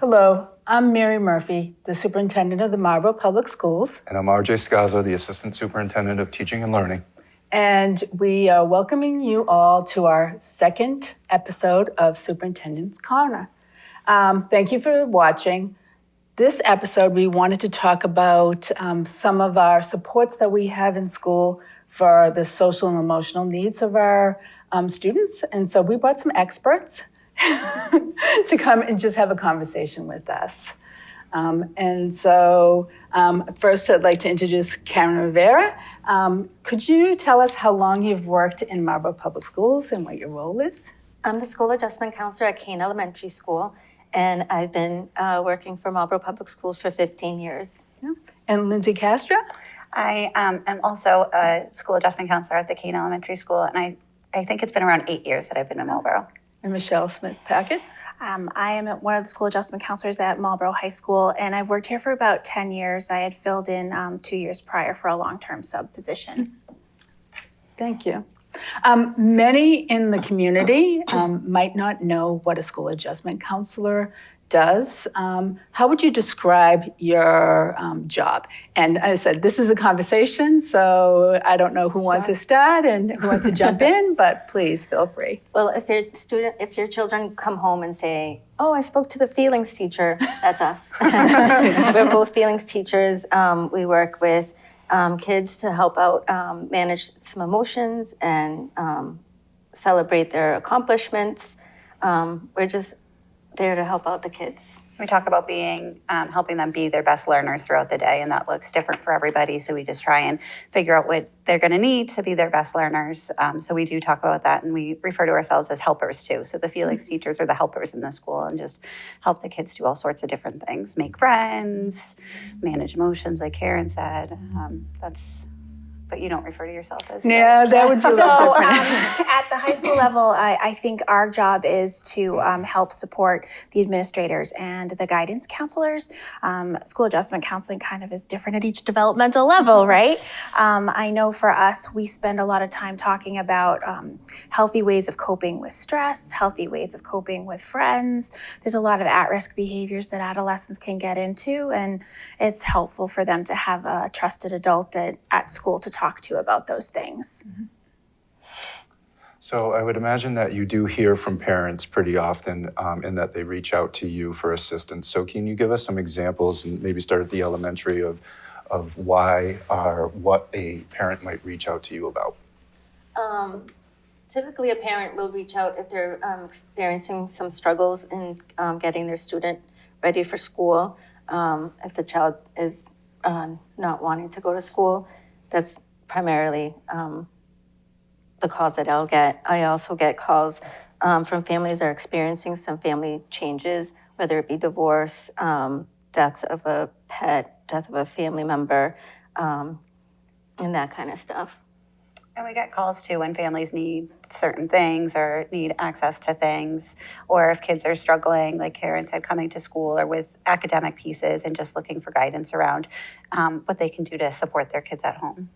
Hello, I'm Mary Murphy, the Superintendent of the Marlborough Public Schools. And I'm RJ Skaza, the Assistant Superintendent of Teaching and Learning. And we are welcoming you all to our second episode of Superintendent's Corner. Thank you for watching. This episode, we wanted to talk about some of our supports that we have in school for the social and emotional needs of our students. And so we brought some experts to come and just have a conversation with us. First I'd like to introduce Karen Rivera. Could you tell us how long you've worked in Marlborough Public Schools and what your role is? I'm the school adjustment counselor at Kayla Elementary School, and I've been working for Marlborough Public Schools for 15 years. Yeah. And Lindsay Castro? I am also a school adjustment counselor at the Kayla Elementary School, and I think it's been around 8 years that I've been in Marlborough. And Michelle Smith-Packett? I am one of the school adjustment counselors at Marlborough High School, and I've worked here for about 10 years. I had filled in 2 years prior for a long-term sub position. Thank you. Many in the community might not know what a school adjustment counselor does. How would you describe your job? And as I said, this is a conversation, so I don't know who wants to start and who wants to jump in, but please feel free. Well, if your children come home and say, "Oh, I spoke to the feelings teacher," that's us. We're both feelings teachers. We work with kids to help out manage some emotions and celebrate their accomplishments. We're just there to help out the kids. We talk about helping them be their best learners throughout the day, and that looks different for everybody. So we just try and figure out what they're going to need to be their best learners. So we do talk about that, and we refer to ourselves as helpers too. So the Felix teachers are the helpers in the school and just help the kids do all sorts of different things, make friends, manage emotions, like Karen said. But you don't refer to yourself as that would be a little different. At the high school level, I think our job is to help support the administrators and the guidance counselors. School adjustment counseling kind of is different at each developmental level, right? I know for us, we spend a lot of time talking about healthy ways of coping with stress, healthy ways of coping with friends. There's a lot of at-risk behaviors that adolescents can get into, and it's helpful for them to have a trusted adult at school to talk to about those things. Mm-hmm. So I would imagine that you do hear from parents pretty often and that they reach out to you for assistance. So can you give us some examples and maybe start at the elementary of why or what a parent might reach out to you about? Typically, a parent will reach out if they're experiencing some struggles in getting their student ready for school. If the child is not wanting to go to school, that's primarily the calls that I'll get. I also get calls from families that are experiencing some family changes, whether it be divorce, death of a pet, death of a family member, and that kind of stuff. And we get calls too when families need certain things or need access to things, or if kids are struggling, like Karen said, coming to school or with academic pieces and just looking for guidance around what they can do to support their kids at home.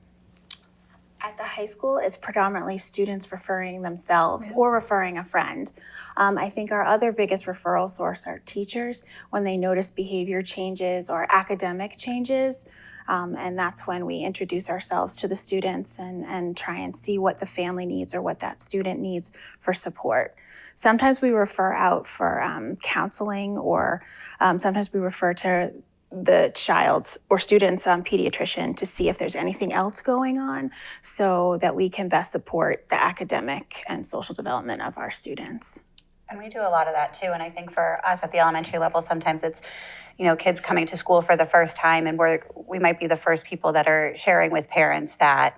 At the high school, it's predominantly students referring themselves or referring a friend. I think our other biggest referral source are teachers when they notice behavior changes or academic changes. And that's when we introduce ourselves to the students and try and see what the family needs or what that student needs for support. Sometimes we refer out for counseling, or sometimes we refer to the child's or student's pediatrician to see if there's anything else going on so that we can best support the academic and social development of our students. And we do a lot of that too. And I think for us at the elementary level, sometimes it's, kids coming to school for the first time, and we might be the first people that are sharing with parents that,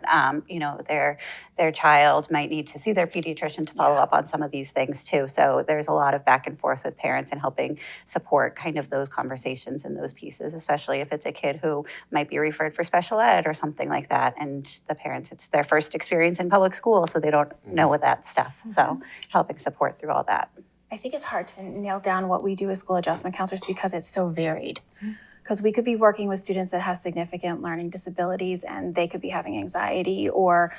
their child might need to see their pediatrician to follow up on some of these things too. So there's a lot of back and forth with parents and helping support kind of those conversations and those pieces, especially if it's a kid who might be referred for special ed or something like that. And the parents, it's their first experience in public school, so they don't know what that stuff. So helping support through all that. I think it's hard to nail down what we do as school adjustment counselors because it's so varied. Because we could be working with students that have significant learning disabilities and they could be having anxiety or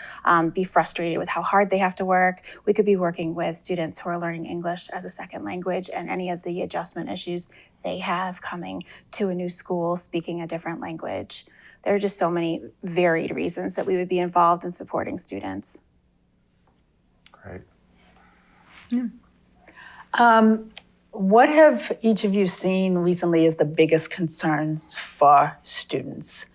be frustrated with how hard they have to work. We could be working with students who are learning English as a second language and any of the adjustment issues they have coming to a new school, speaking a different language. There are just so many varied reasons that we would be involved in supporting students. Great. What have each of you seen recently as the biggest concerns for students?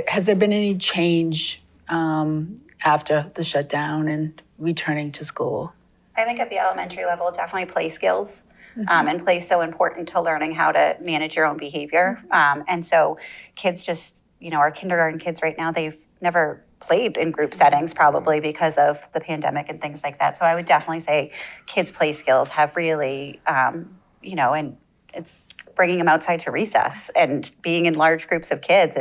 Has there been any change after the shutdown and returning to school? I think at the elementary level, definitely play skills. And play is so important to learning how to manage your own behavior. And so kids just, our kindergarten kids right now, they've never played in group settings probably because of the pandemic and things like that. So I would definitely say kids' play skills have really, and it's bringing them outside to recess and being in large groups of kids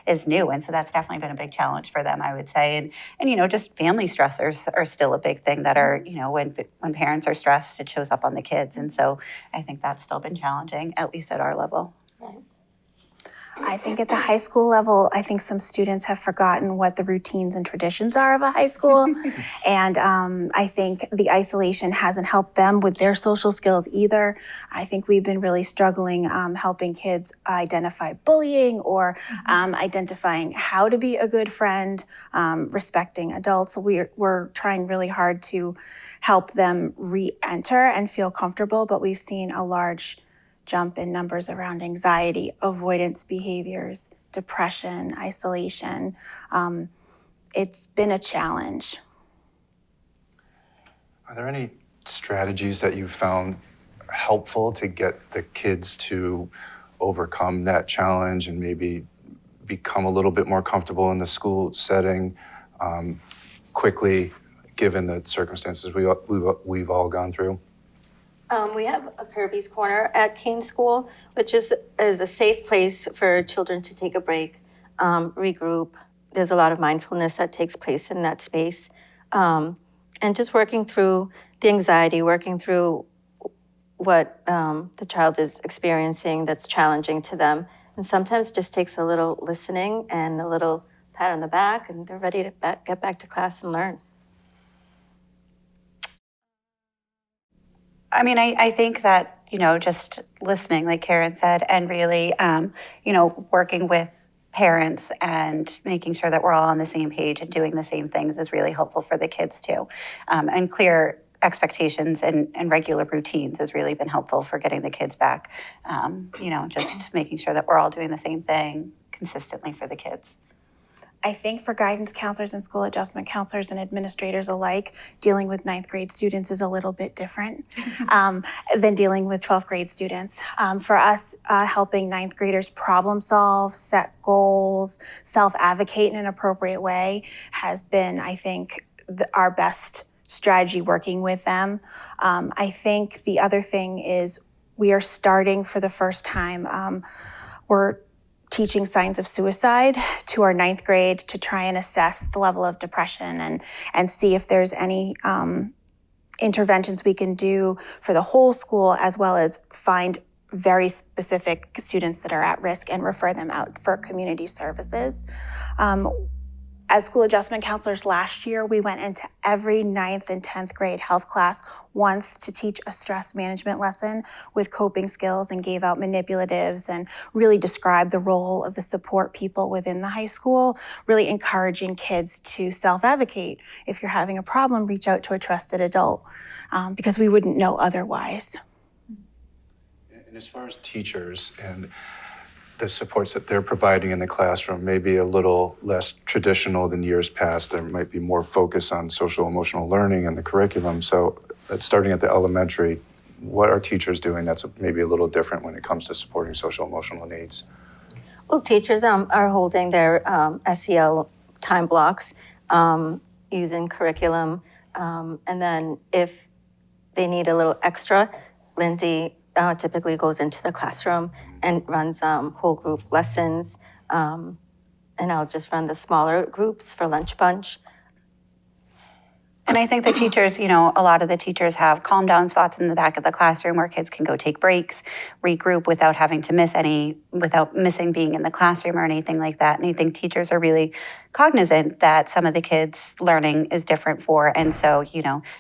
is new. And so that's definitely been a big challenge for them, I would say. And just family stressors are still a big thing that are, when parents are stressed, it shows up on the kids. And so I think that's still been challenging, at least at our level. I think at the high school level, I think some students have forgotten what the routines and traditions are of a high school. And I think the isolation hasn't helped them with their social skills either. I think we've been really struggling helping kids identify bullying or identifying how to be a good friend, respecting adults. We're trying really hard to help them re-enter and feel comfortable, but we've seen a large jump in numbers around anxiety, avoidance behaviors, depression, isolation. It's been a challenge. Are there any strategies that you found helpful to get the kids to overcome that challenge and maybe become a little bit more comfortable in the school setting quickly, given the circumstances we've all gone through? We have a Kirby's Corner at Kane School, which is a safe place for children to take a break, regroup. There's a lot of mindfulness that takes place in that space. And just working through the anxiety, working through what the child is experiencing that's challenging to them. And sometimes it just takes a little listening and a little pat on the back, and they're ready to get back to class and learn. I mean, I think that, just listening, like Karen said, and really, working with parents and making sure that we're all on the same page and doing the same things is really helpful for the kids too. And clear expectations and regular routines has really been helpful for getting the kids back. Just making sure that we're all doing the same thing consistently for the kids. I think for guidance counselors and school adjustment counselors and administrators alike, dealing with 9th grade students is a little bit different than dealing with 12th grade students. For us, helping 9th graders problem solve, set goals, self-advocate in an appropriate way has been, I think, our best strategy working with them. I think the other thing is we are starting for the first time, we're teaching signs of suicide to our 9th grade to try and assess the level of depression and see if there's any interventions we can do for the whole school, as well as find very specific students that are at risk and refer them out for community services. As school adjustment counselors last year, we went into every 9th and 10th grade health class once to teach a stress management lesson with coping skills and gave out manipulatives and really described the role of the support people within the high school, really encouraging kids to self-advocate. If you're having a problem, reach out to a trusted adult because we wouldn't know otherwise. And as far as teachers and the supports that they're providing in the classroom may be a little less traditional than years past. There might be more focus on social emotional learning and the curriculum. So starting at the elementary, what are teachers doing that's maybe a little different when it comes to supporting social emotional needs? Well, teachers are holding their SEL time blocks using curriculum. And then if they need a little extra, Lindsay typically goes into the classroom and runs whole group lessons. And I'll just run the smaller groups for lunch bunch. And I think the teachers, a lot of the teachers have calm down spots in the back of the classroom where kids can go take breaks, regroup without having to without missing being in the classroom or anything like that. And I think teachers are really cognizant that some of the kids' learning is different and so,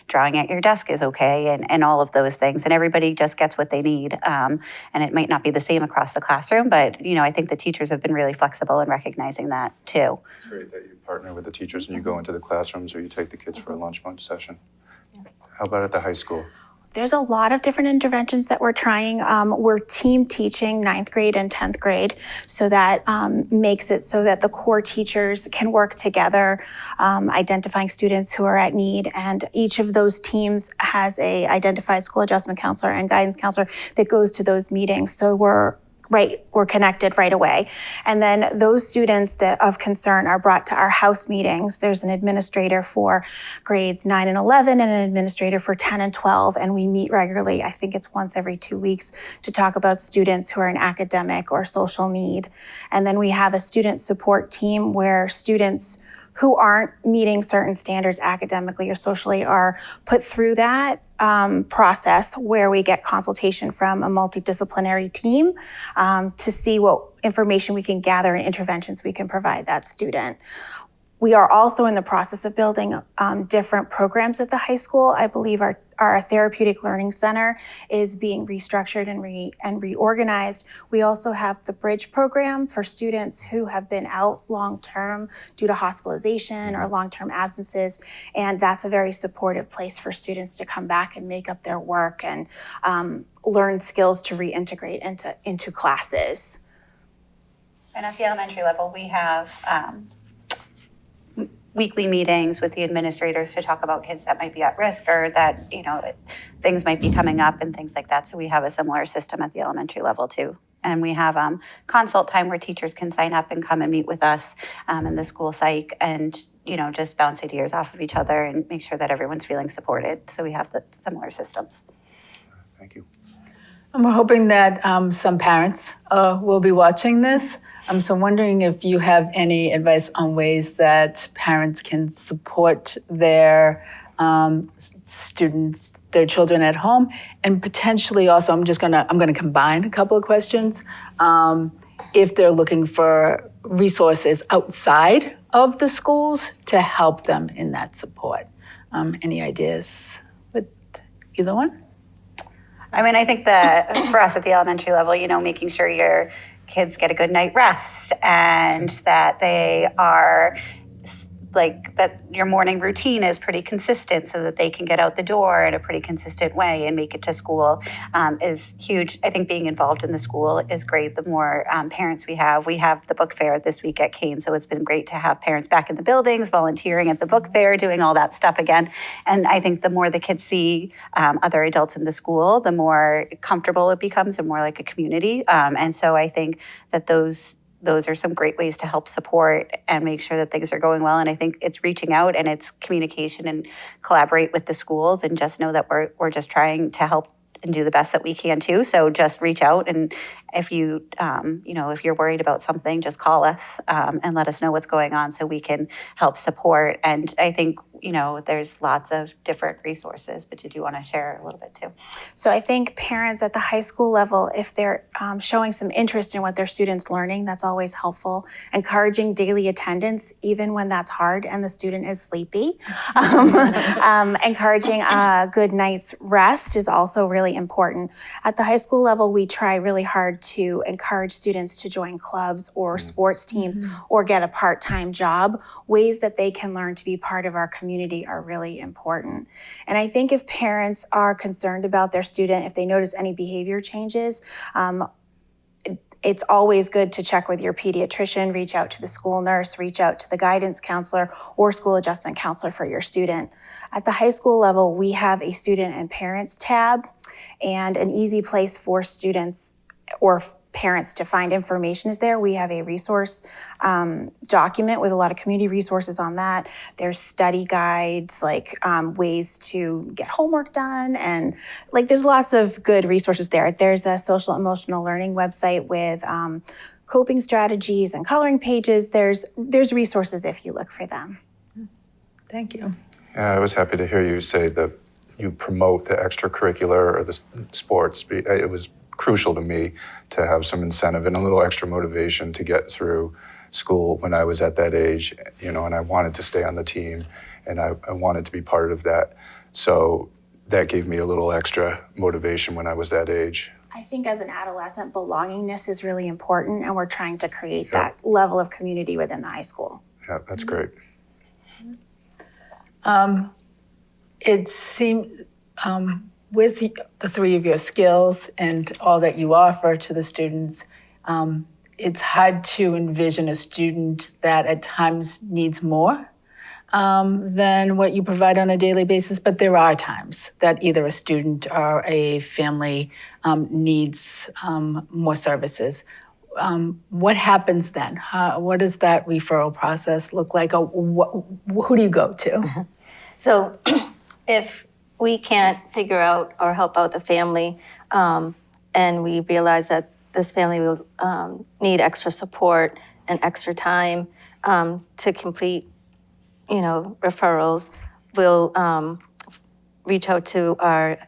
drawing at your desk is okay and all of those things. And everybody just gets what they need. And it might not be the same across the classroom, but, I think the teachers have been really flexible in recognizing that too. It's great that you partner with the teachers and you go into the classrooms or you take the kids for a lunch session. How about at the high school? There's a lot of different interventions that we're trying. We're team teaching 9th grade and 10th grade, so that makes it so that the core teachers can work together, identifying students who are at need. And each of those teams has a identified school adjustment counselor and guidance counselor that goes to those meetings. So we're connected right away. And then those students that of concern are brought to our house meetings. There's an administrator for grades 9 and 11 and an administrator for 10 and 12. And we meet regularly. I think it's once every 2 weeks to talk about students who are in academic or social need. And then we have a student support team where students who aren't meeting certain standards academically or socially are put through that process where we get consultation from a multidisciplinary team to see what information we can gather and interventions we can provide that student. We are also in the process of building different programs at the high school. I believe our therapeutic learning center is being restructured and reorganized. We also have the Bridge program for students who have been out long-term due to hospitalization or long-term absences. And that's a very supportive place for students to come back and make up their work and learn skills to reintegrate into classes. And at the elementary level, we have weekly meetings with the administrators to talk about kids that might be at risk or that, things might be coming up and things like that. So we have a similar system at the elementary level too. And we have consult time where teachers can sign up and come and meet with us in the school psych and, just bounce ideas off of each other and make sure that everyone's feeling supported. So we have the similar systems. Thank you. And we're hoping that some parents will be watching this. So I'm wondering if you have any advice on ways that parents can support their students, their children at home, and potentially also, I'm gonna combine a couple of questions. If they're looking for resources outside of the schools to help them in that support. Any ideas with either one? I mean, I think that for us at the elementary level, making sure your kids get a good night rest and that they are that your morning routine is pretty consistent so that they can get out the door in a pretty consistent way and make it to school is huge. I think being involved in the school is great. The more parents we have the book fair this week at Kane, so it's been great to have parents back in the buildings, volunteering at the book fair, doing all that stuff again. And I think the more the kids see other adults in the school, the more comfortable it becomes and more like a community. And so I think that those are some great ways to help support and make sure that things are going well. And I think it's reaching out and it's communication and collaborate with the schools and just know that we're just trying to help and do the best that we can too. So just reach out, and if you if you're worried about something, just call us and let us know what's going on so we can help support. And I think there's lots of different resources, but did you want to share a little bit too? So I think parents at the high school level, if they're showing some interest in what their student's learning, that's always helpful. Encouraging daily attendance, even when that's hard and the student is sleepy. Encouraging a good night's rest is also really important. At the high school level, we try really hard to encourage students to join clubs or sports teams or get a part-time job. Ways that they can learn to be part of our community are really important. And I think if parents are concerned about their student, if they notice any behavior changes, it's always good to check with your pediatrician, reach out to the school nurse, reach out to the guidance counselor or school adjustment counselor for your student. At the high school level, we have a student and parents tab and an easy place for students or parents to find information is there. We have a resource document with a lot of community resources on that. There's study guides, ways to get homework done, and there's lots of good resources there. There's a social emotional learning website with coping strategies and coloring pages. There's resources if you look for them. Thank you. Yeah, I was happy to hear you say that you promote the extracurricular or the sports. It was crucial to me to have some incentive and a little extra motivation to get through school when I was at that age, and I wanted to stay on the team and I wanted to be part of that. So that gave me a little extra motivation when I was that age. I think as an adolescent, belongingness is really important, and we're trying to create that level of community within the high school. Yeah, that's great. It seemed, with the three of your skills and all that you offer to the students, it's hard to envision a student that at times needs more than what you provide on a daily basis. But there are times that either a student or a family needs more services. What happens then? What does that referral process look like? Or who do you go to? So if we can't figure out or help out the family, and we realize that this family will need extra support and extra time to complete, referrals, we'll reach out to our,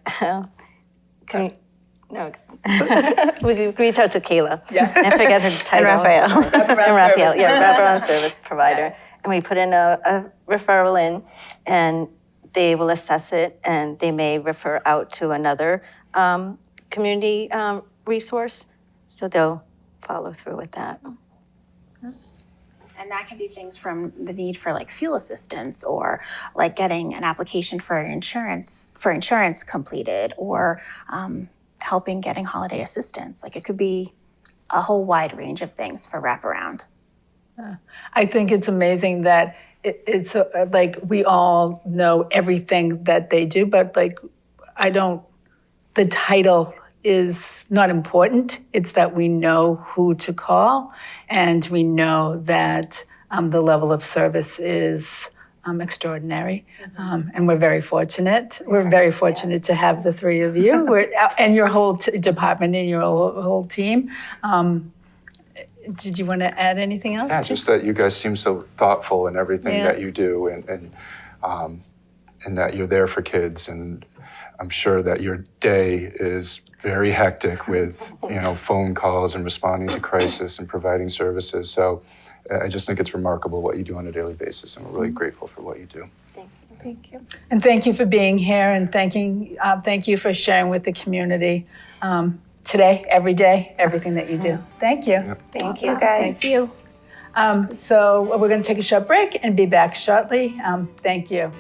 we reach out to Kayla. Yeah. I forget her title. And Raphael. And Raphael, wraparound service provider. And we put in a referral in, and they will assess it, and they may refer out to another community resource. So they'll follow through with that. And that can be things from the need for like fuel assistance, or like getting an application for insurance completed, or helping getting holiday assistance. Like it could be a whole wide range of things for wraparound. I think it's amazing that it's like we all know everything that they do, but like the title is not important. It's that we know who to call, and we know that the level of service is extraordinary. And we're very fortunate. We're very fortunate to have the three of you and your whole department and your whole team. Did you want to add anything else? Yeah, just that you guys seem so thoughtful in everything that you do, and that you're there for kids. And I'm sure that your day is very hectic with phone calls and responding to crisis and providing services. So I just think it's remarkable what you do on a daily basis, and we're really grateful for what you do. Thank you. Thank you. And thank you for being here, and thank you for sharing with the community today, every day, everything that you do. Thank you. Yep. Thank you, guys. Thank you. So we're going to take a short break and be back shortly. Thank you.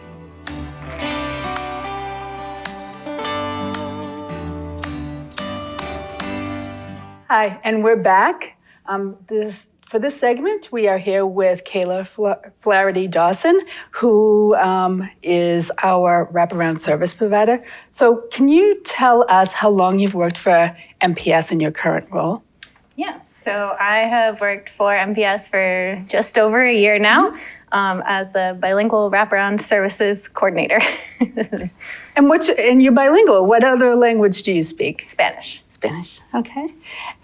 Hi, and we're back. For this segment, we are here with Kayla Flaherty-Dawson, who is our wraparound service provider. So can you tell us how long you've worked for MPS in your current role? Yeah, so I have worked for MPS for just over a year now as a bilingual wraparound services coordinator. And you're bilingual. What other language do you speak? Spanish. Spanish, okay.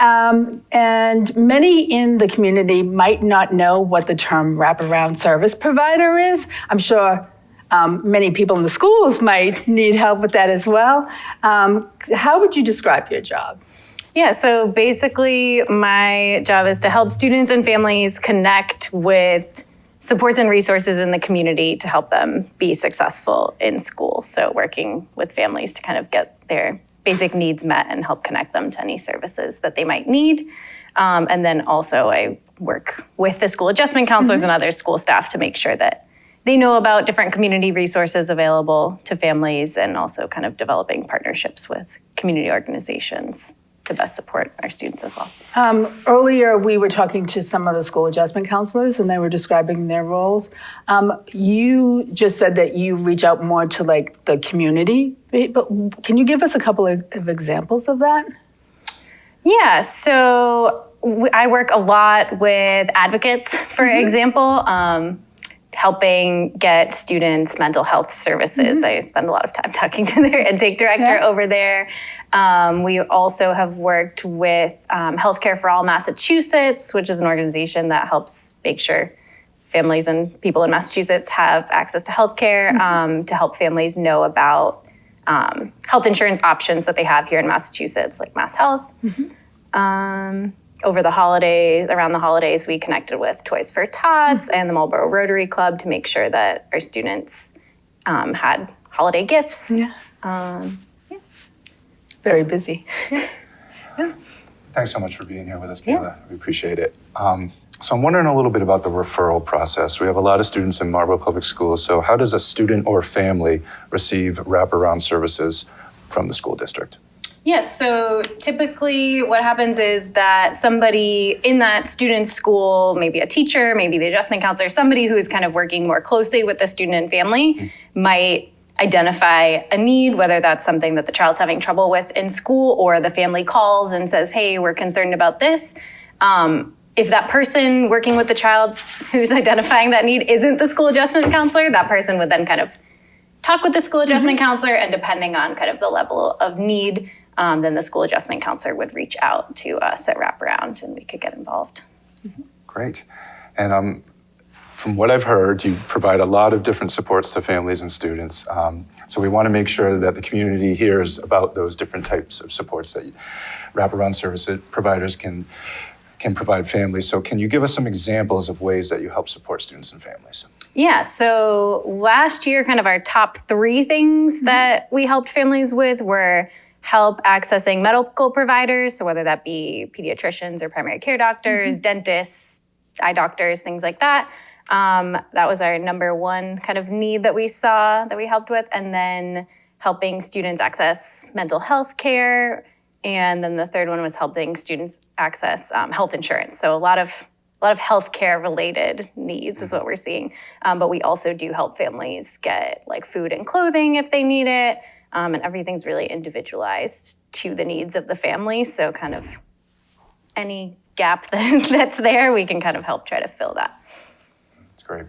And many in the community might not know what the term wraparound service provider is. I'm sure many people in the schools might need help with that as well. How would you describe your job? Yeah, so basically my job is to help students and families connect with supports and resources in the community to help them be successful in school. So working with families to kind of get their basic needs met and help connect them to any services that they might need. And then also I work with the school adjustment counselors and other school staff to make sure that they know about different community resources available to families, and also kind of developing partnerships with community organizations to best support our students as well. Earlier, we were talking to some of the school adjustment counselors, and they were describing their roles. You just said that you reach out more to like the community, but can you give us a couple of examples of that? Yeah, so I work a lot with advocates, for example, helping get students mental health services. I spend a lot of time talking to their intake director over there. We also have worked with Healthcare for All Massachusetts, which is an organization that helps make sure families and people in Massachusetts have access to healthcare, to help families know about health insurance options that they have here in Massachusetts, like Mass Health. Over the holidays, around the holidays, we connected with Toys for Tots and the Marlborough Rotary Club to make sure that our students had holiday gifts. Very busy. Thanks so much for being here with us, Kayla. We appreciate it. So I'm wondering a little bit about the referral process. We have a lot of students in Marlborough Public Schools. So how does a student or family receive wraparound services from the school district? Yes, so typically what happens is that somebody in that student's school, maybe a teacher, maybe the adjustment counselor, somebody who is kind of working more closely with the student and family might identify a need, whether that's something that the child's having trouble with in school or the family calls and says, hey, we're concerned about this. If that person working with the child who's identifying that need isn't the school adjustment counselor, that person would then kind of talk with the school adjustment counselor, and depending on kind of the level of need, then the school adjustment counselor would reach out to us at Wraparound and we could get involved. Great. And from what I've heard, you provide a lot of different supports to families and students. So we want to make sure that the community hears about those different types of supports that wraparound service providers can provide families. So can you give us some examples of ways that you help support students and families? Yeah, so last year, kind of our top 3 things that we helped families with were help accessing medical providers, so whether that be pediatricians or primary care doctors, dentists, eye doctors, things like that. That was our number 1 kind of need that we saw that we helped with. And then helping students access mental health care. And then the third one was helping students access health insurance. So a lot of healthcare related needs is what we're seeing. But we also do help families get like food and clothing if they need it. And everything's really individualized to the needs of the family. So kind of any gap that's there, we can kind of help try to fill that. That's great.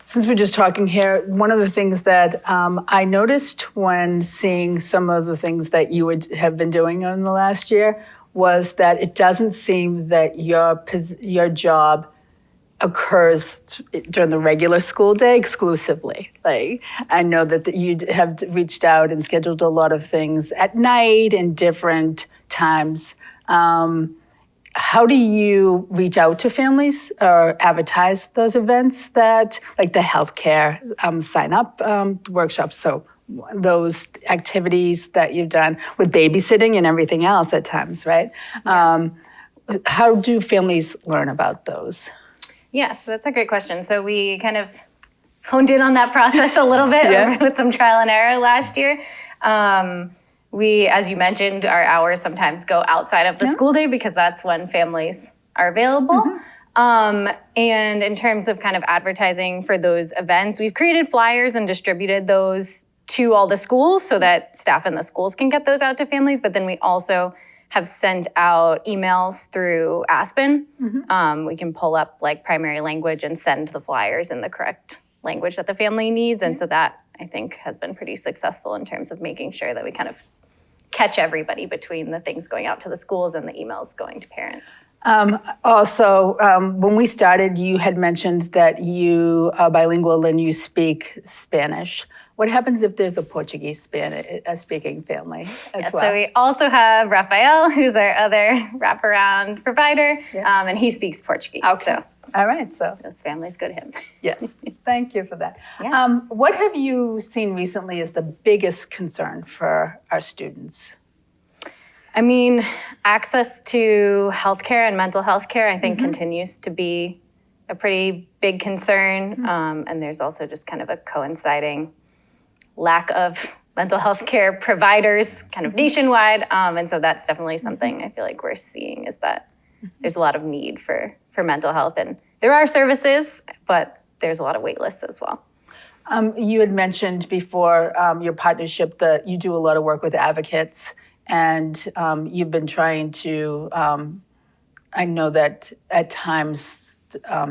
Since we're just talking here, one of the things that I noticed when seeing some of the things that you would have been doing in the last year was that it doesn't seem that your job occurs during the regular school day exclusively. Like, I know that you have reached out and scheduled a lot of things at night and different times. How do you reach out to families or advertise those events that, like the healthcare sign up workshops? So those activities that you've done with babysitting and everything else at times, right? Yeah. How do families learn about those? Yes, that's a great question. So we kind of honed in on that process a little bit with some trial and error last year. We, as you mentioned, our hours sometimes go outside of the school day because that's when families are available. And in terms of kind of advertising for those events, we've created flyers and distributed those to all the schools so that staff in the schools can get those out to families. But then we also have sent out emails through Aspen. We can pull up like primary language and send the flyers in the correct language that the family needs. And so that, I think, has been pretty successful in terms of making sure that we kind of catch everybody between the things going out to the schools and the emails going to parents. Also, when we started, you had mentioned that you are bilingual and you speak Spanish. What happens if there's a Portuguese speaking family as well? So we also have Rafael, who's our other wraparound provider, and he speaks Portuguese. Okay. So all right. So those families go to him. yes, thank you for that. Yeah. What have you seen recently as the biggest concern for our students? I mean, access to healthcare and mental health care, I think, continues to be a pretty big concern. And there's also just kind of a coinciding lack of mental health care providers kind of nationwide. And so that's definitely something I feel like we're seeing is that there's a lot of need for mental health. And there are services, but there's a lot of wait lists as well. You had mentioned before your partnership that you do a lot of work with advocates, and you've been trying to, I know that at times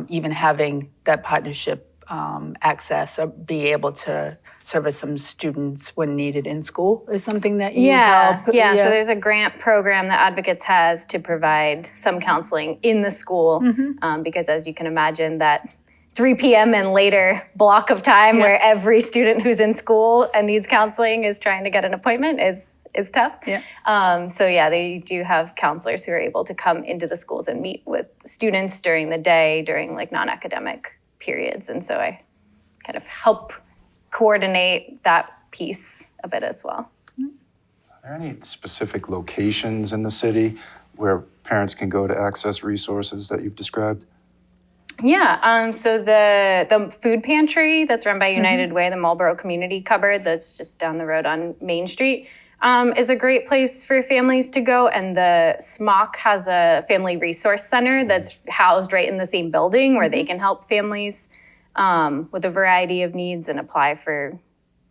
even having that partnership access or be able to service some students when needed in school is something that you help? Yeah. So there's a grant program that Advocates has to provide some counseling in the school because, as you can imagine, that 3 p.m. and later block of time where every student who's in school and needs counseling is trying to get an appointment is tough. They do have counselors who are able to come into the schools and meet with students during the day, during like non-academic periods. And so I kind of help coordinate that piece a bit as well. Are there any specific locations in the city where parents can go to access resources that you've described? Yeah, so the food pantry that's run by United Way, the Marlborough Community Cupboard that's just down the road on Main Street, is a great place for families to go. And the SMOC has a family resource center that's housed right in the same building where they can help families with a variety of needs and apply for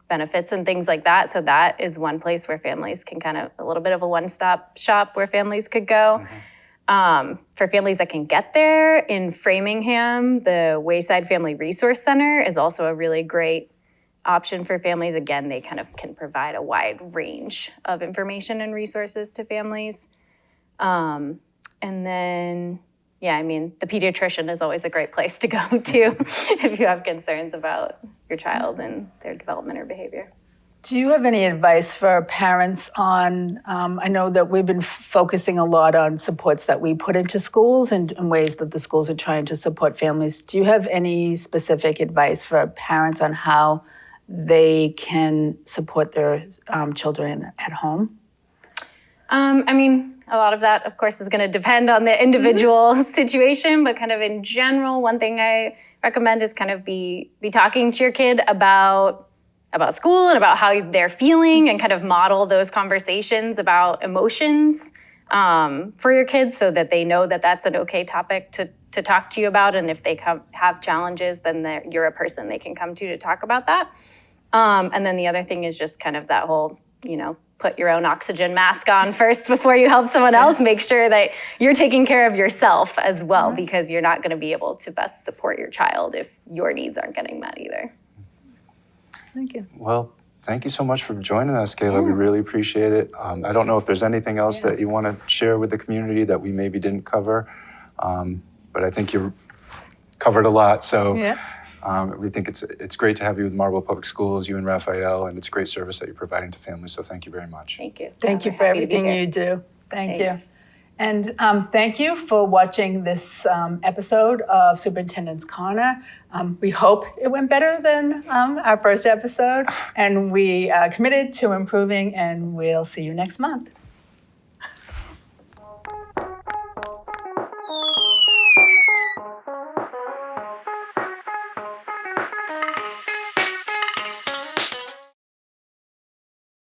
benefits and things like that. So that is one place where families can kind of, a little bit of a one-stop shop where families could go. For families that can get there, in Framingham, the Wayside Family Resource Center is also a really great option for families. Again, they kind of can provide a wide range of information and resources to families. And then, the pediatrician is always a great place to go to if you have concerns about your child and their development or behavior. Do you have any advice for parents on, I know that we've been focusing a lot on supports that we put into schools and ways that the schools are trying to support families. Do you have any specific advice for parents on how they can support their children at home? A lot of that, of course, is going to depend on the individual situation, but kind of in general, one thing I recommend is kind of be talking to your kid about school and about how they're feeling and kind of model those conversations about emotions for your kids so that they know that that's an okay topic to talk to you about. And if they have challenges, then you're a person they can come to talk about that. And then the other thing is just kind of that whole, put your own oxygen mask on first before you help someone else. Make sure that you're taking care of yourself as well, because you're not going to be able to best support your child if your needs aren't getting met either. Thank you. Well, thank you so much for joining us, Kayla. We really appreciate it. I don't know if there's anything else that you want to share with the community that we maybe didn't cover, but I think you covered a lot. So we think it's great to have you with Marlborough Public Schools, you and Raphael, and it's a great service that you're providing to families. So thank you very much. Thank you. Thank you for everything you do. Thank you. And thank you for watching this episode of Superintendent's Corner. We hope it went better than our first episode, and we are committed to improving, and we'll see you next month.